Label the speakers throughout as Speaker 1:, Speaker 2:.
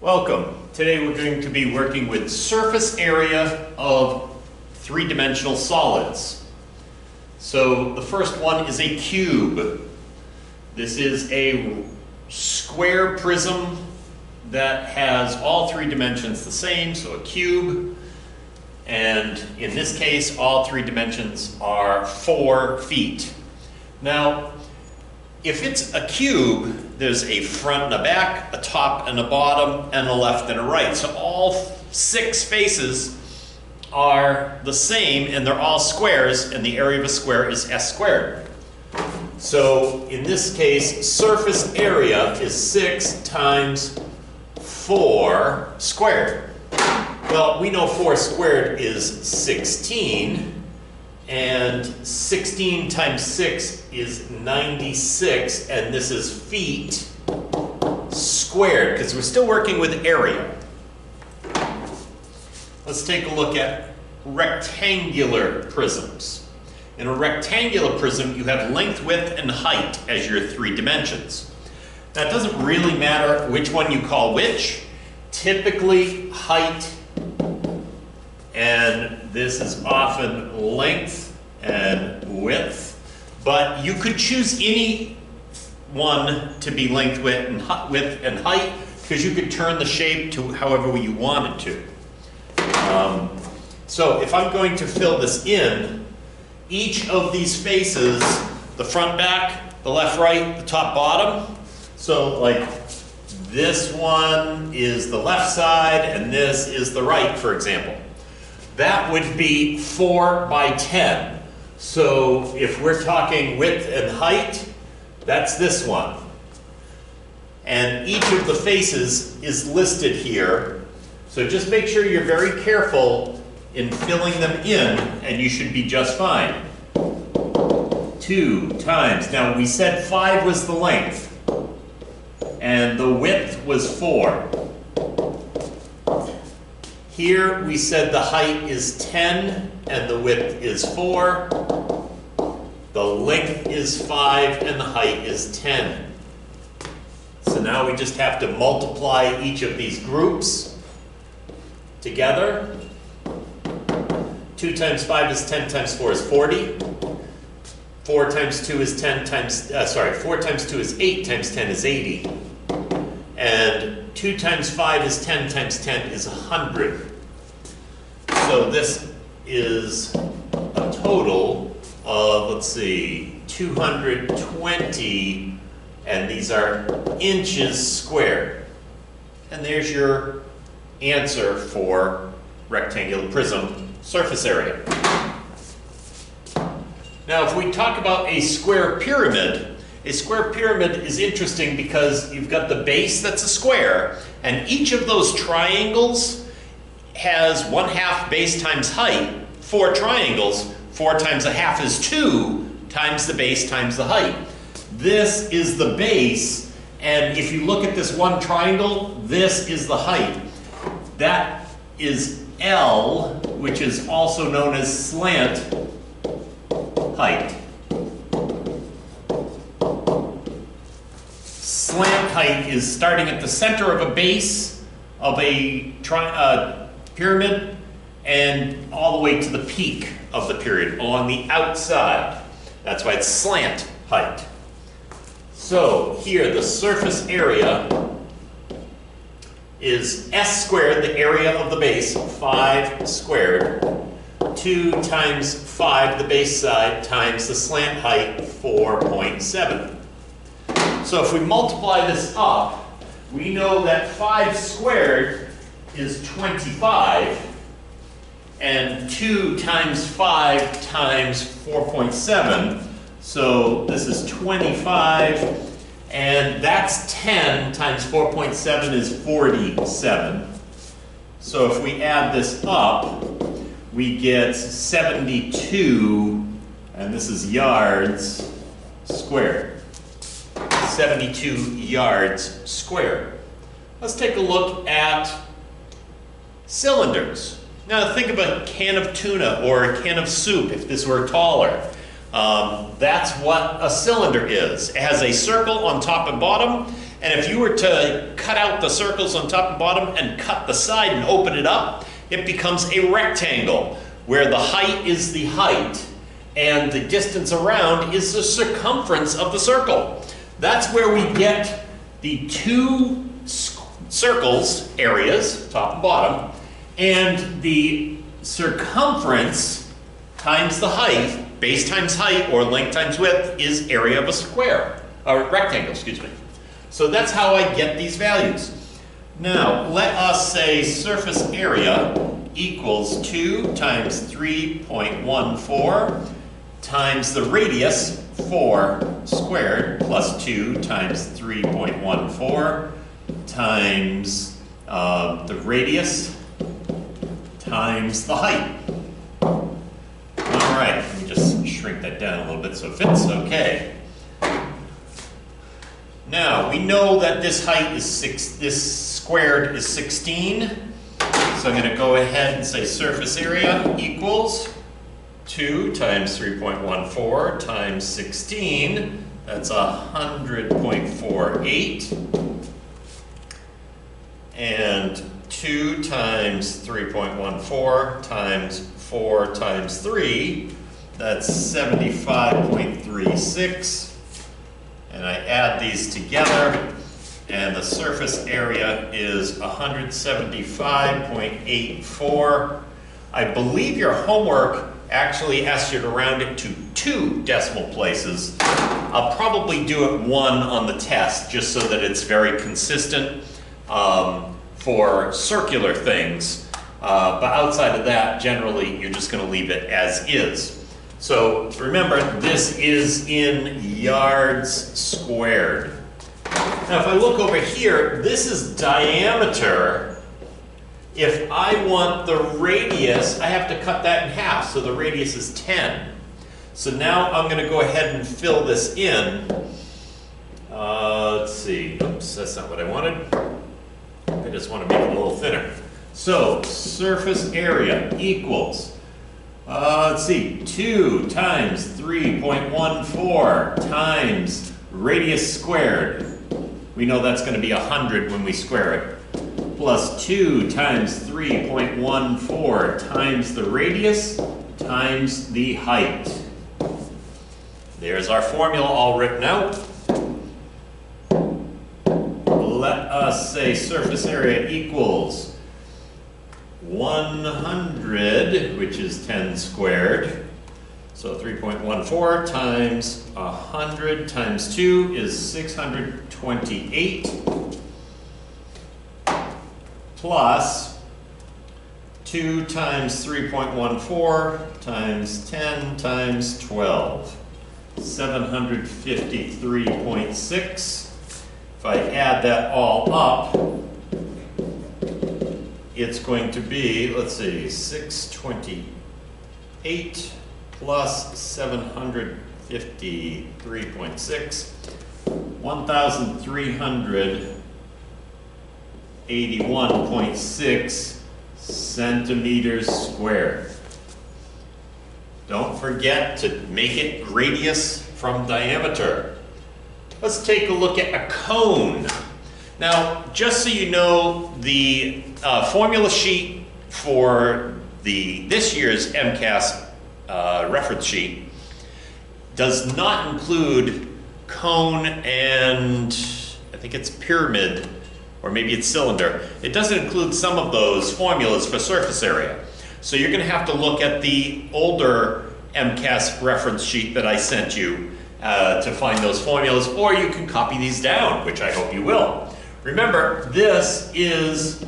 Speaker 1: Welcome. Today we're going to be working with surface area of three-dimensional solids. So the first one is a cube. This is a square prism that has all three dimensions the same, so a cube. And in this case, all three dimensions are 4 feet. Now, if it's a cube, there's a front and a back, a top and a bottom, and a left and a right. So all 6 faces are the same, and they're all squares, and the area of a square is s squared. So in this case, surface area is 6 times 4 squared. Well, we know 4 squared is 16, and 16 times 6 is 96, and this is feet squared, because we're still working with area. Let's take a look at rectangular prisms. In a rectangular prism, you have length, width, and height as your 3 dimensions. Now, it doesn't really matter which one you call which. Typically, height, and this is often length and width, but you could choose any one to be length, width, and height, because you could turn the shape to however you wanted to. So if I'm going to fill this in, each of these faces, the front, back, the left, right, the top, bottom, so like this one is the left side and this is the right, for example. That would be 4 by 10. So if we're talking width and height, that's this one. And each of the faces is listed here. So just make sure you're very careful in filling them in, and you should be just fine. 2 times, now we said 5 was the length, and the width was 4. Here we said the height is 10 and the width is 4. The length is 5 and the height is 10. So now we just have to multiply each of these groups together. 2 times 5 is 10 times 4 is 40. 4 times 2 is 10 times, 4 times 2 is 8 times 10 is 80. And 2 times 5 is 10 times 10 is 100. So this is a total of, let's see, 220, and these are inches squared. And there's your answer for rectangular prism surface area. Now, if we talk about a square pyramid is interesting because you've got the base that's a square, and each of those triangles has 1/2 base times height. 4 triangles, 4 times 1/2 is 2 times the base times the height. This is the base, and if you look at this one triangle, this is the height. That is L, which is also known as slant height. Slant height is starting at the center of a base of a pyramid and all the way to the peak of the pyramid along the outside. That's why it's slant height. So here the surface area is s squared, the area of the base, 5 squared, 2 times 5 the base side times the slant height, 4.7. So if we multiply this up, we know that 5 squared is 25, and 2 times 5 times 4.7, so this is 25, and that's 10 times 4.7 is 47. So if we add this up, we get 72, and this is yards squared. 72 yards squared. Let's take a look at cylinders. Now think of a can of tuna or a can of soup if this were taller. That's what a cylinder is. It has a circle on top and bottom, And if you were to cut out the circles on top and bottom and cut the side and open it up, it becomes a rectangle where the height is the height and the distance around is the circumference of the circle. That's where we get the two circles, areas, top and bottom, and the circumference times the height, base times height, or length times width, is area of a square, or rectangle, excuse me. So that's how I get these values. Now, let us say surface area equals 2 times 3.14 times the radius, 4 squared, plus 2 times 3.14 times the radius times the height. All right, let me just shrink that down a little bit so it fits. Okay. Now, we know that this height is this squared is 16. So I'm going to go ahead and say surface area equals 2 times 3.14 times 16. That's 100.48. And 2 times 3.14 times 4 times 3, that's 75.36. And I add these together, and the surface area is 175.84. I believe your homework actually asked you to round it to 2 decimal places. I'll probably do it 1 on the test, just so that it's very consistent for circular things. But outside of that, generally, you're just going to leave it as is. So remember, this is in yards squared. Now, if I look over here, this is diameter. If I want the radius, I have to cut that in half, so the radius is 10. So now I'm going to go ahead and fill this in. Let's see. Oops, that's not what I wanted. I just want to make it a little thinner. So, surface area equals, let's see, 2 times 3.14 times radius squared. We know that's going to be 100 when we square it. Plus 2 times 3.14 times the radius times the height. There's our formula all written out. Let us say surface area equals 100, which is 10 squared. So 3.14 times 100 times 2 is 628. Plus 2 times 3.14 times 10 times 12. 753.6. If I add that all up, it's going to be, let's see, 628 plus 753.6, 1,381.6 centimeters squared. Don't forget to make it radius from diameter. Let's take a look at a cone. Now, just so you know, the formula sheet for this year's MCAS reference sheet does not include cone and I think it's pyramid, or maybe it's cylinder. It doesn't include some of those formulas for surface area. So you're going to have to look at the older MCAS reference sheet that I sent you to find those formulas, or you can copy these down, which I hope you will. Remember, this is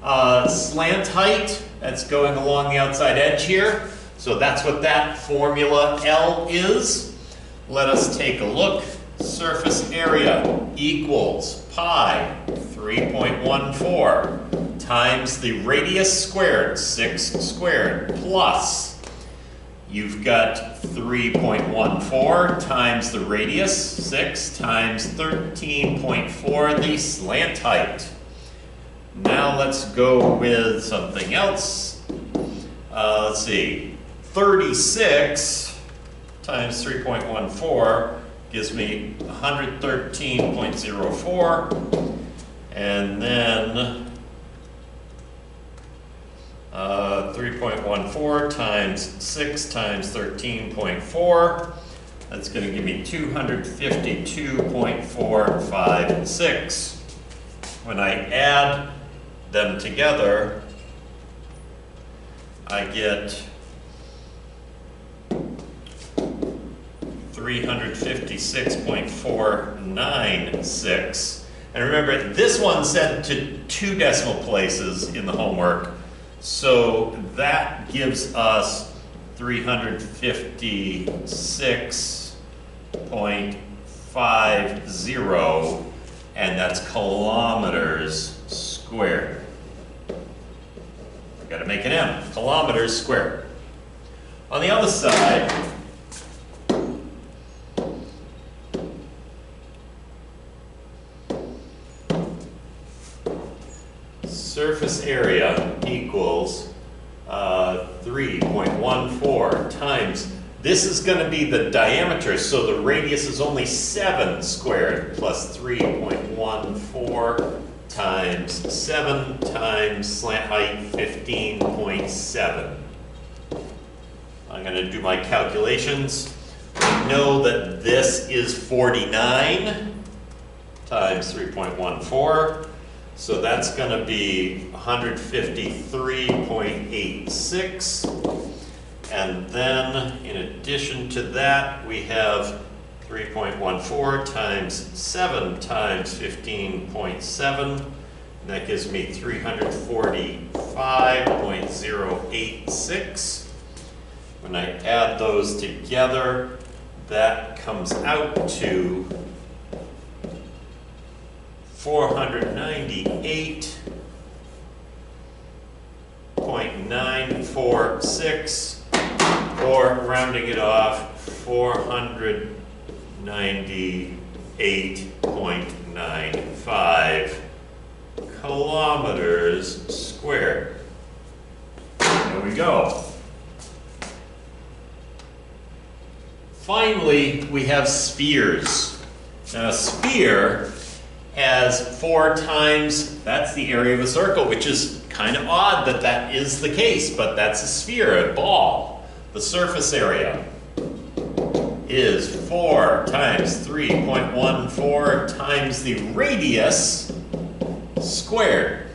Speaker 1: slant height that's going along the outside edge here. So that's what that formula L is. Let us take a look. Surface area equals pi 3.14 times the radius squared, 6 squared, plus you've got 3.14 times the radius, 6 times 13.4, the slant height. Now let's go with something else. Let's see, 36 times 3.14 gives me 113.04, and then 3.14 times 6 times 13.4, that's going to give me 252.456. When I add them together, I get 356.496. And remember, this one set to 2 decimal places in the homework, so that gives us 356.50, and that's kilometers squared. I've got to make an M, kilometers squared. On the other side, surface area equals 3.14 times, this is going to be the diameter, so the radius is only 7 squared, plus 3.14 times 7 times slant height 15.7. I'm going to do my calculations. We know that this is 49 times 3.14. So that's going to be 153.86. And then, in addition to that, we have 3.14 times 7 times 15.7. And that gives me 345.086. When I add those together, that comes out to 498.946, or rounding it off, 498.95 kilometers squared. There we go. Finally, we have spheres. Now, a sphere has 4 times, that's the area of a circle, which is kind of odd that that is the case, but that's a sphere, a ball. The surface area is 4 times 3.14 times the radius squared.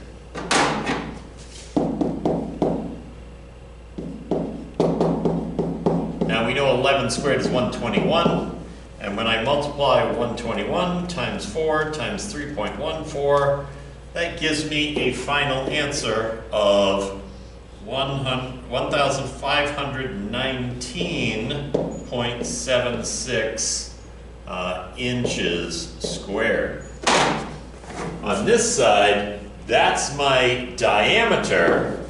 Speaker 1: Now we know 11 squared is 121. And when I multiply 121 times 4 times 3.14, that gives me a final answer of 1,519.76 inches squared. On this side, that's my diameter,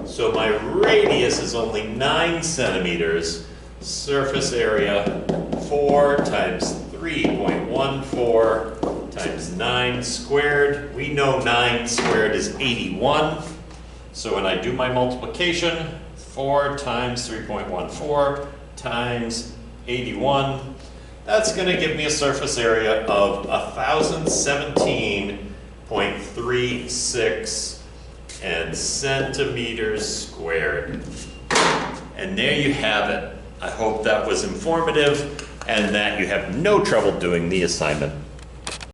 Speaker 1: so my radius is only 9 centimeters. Surface area 4 times 3.14 times 9 squared. We know 9 squared is 81. So when I do my multiplication, 4 times 3.14 times 81, that's going to give me a surface area of 1,017.36 centimeters squared. And there you have it. I hope that was informative and that you have no trouble doing the assignment.